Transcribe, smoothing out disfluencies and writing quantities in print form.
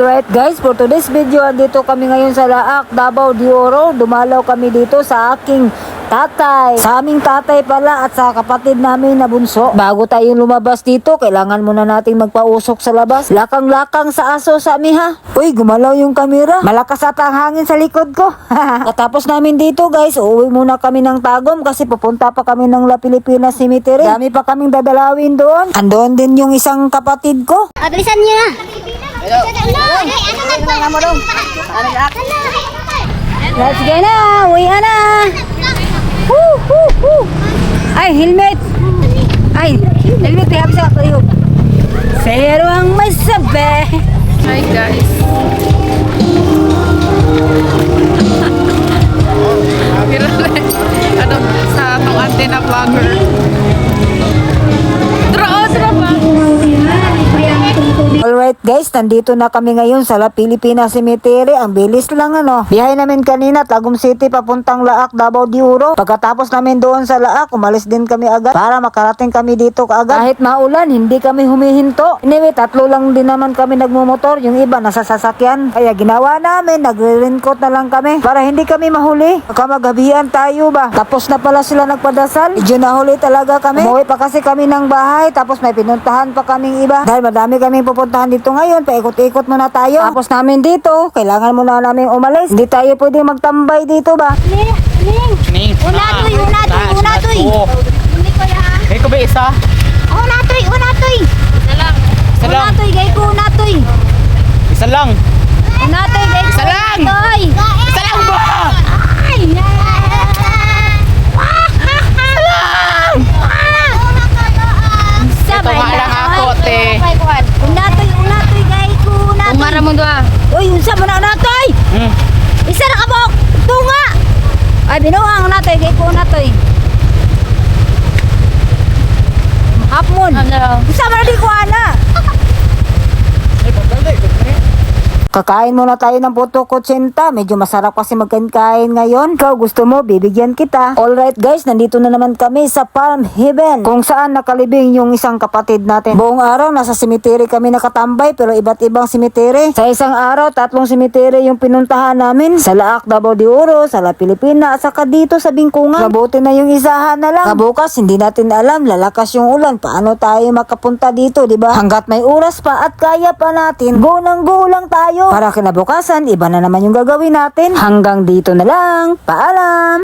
Right guys, for today's video, andito kami ngayon sa Laak, Davao de Oro. Dumalaw kami dito sa aking tatay. Sa aming tatay pala at sa kapatid namin na bunso. Bago tayong lumabas dito, kailangan muna nating magpausok sa labas. Lakang-lakang sa aso sa amiha. Uy, gumalaw yung kamera. Malakas ata ang hangin sa likod ko. Katapos namin dito guys, uuwi muna kami ng Tagum kasi pupunta pa kami ng La Pilipinas Cemetery. Dami pa kaming dadalawin doon. Andoon din yung isang kapatid ko. Bilisan niyo na. Let's go na! Uwi na! Woo! Woo! Woo! Ay, helmet! Ay, helmet! Kaya bisa ka tayo. Pero ang may sabi. Hi guys. Ano sa atong antenna vlogger. Dra pa. Alright guys, nandito na kami ngayon sa La Pilipinas Cemetery. Ang bilis lang ano. Biyahe namin kanina, Tagum City papuntang Laak, Davao de Oro. Pagkatapos namin doon sa Laak, umalis din kami agad para makarating kami dito kaagad. Kahit maulan, hindi kami humihinto. Anyway, 3 lang din naman kami nagmumotor. Yung iba nasa sasakyan. Kaya ginawa namin, nagre-raincoat na lang kami para hindi kami mahuli. Baka magabihan tayo ba? Tapos na pala sila nagpadasal. Medyo nahuli talaga kami. Umuwi pa kasi kami ng bahay. Tapos may pinuntahan pa kaming iba. Dahil madami kaming pupuntahan dito ngayon, paikot-ikot muna tayo. Tapos namin dito, kailangan muna namin umalis. Hindi tayo pwede magtambay dito ba? Ning. Unatoy. Hindi ko yan. May ko ba isa? Unatoy. Isa lang. Unatoy, gay ko unatoy. Isa lang. Unatoy, gay ko Isa lang. unatoy. Isa lang ba? Ay! Ito nga lang ako, te. Unatoy, gay ko unatoy. Umara mo doon. Uy, unsa mo na unatoy? Isa na kabok. Tunga. Ay, binuang unatoy, gay ko unatoy. Hapmon. Unsa mo na di ko ana? Kakain muna tayo ng puto kutsinta. Medyo masarap kasi magkain ngayon. Ikaw gusto mo, bibigyan kita. Alright guys, nandito na naman kami sa Palm Heaven, kung saan nakalibing yung isang kapatid natin. Buong araw, nasa cemetery kami nakatambay, pero iba't ibang cemetery. Sa isang araw, 3 cemetery yung pinuntahan namin. Sa Laak, Davao de Oro, sa La Pilipinas, at saka dito sa Bingkungan. Mabuti na yung isahan na lang. Kabukas, hindi natin alam, lalakas yung ulan. Paano tayo makapunta dito, di ba? Hanggat may oras pa at kaya pa natin, go nang go lang tayo. Para kinabukasan, iba na naman yung gagawin natin. Hanggang dito na lang. Paalam!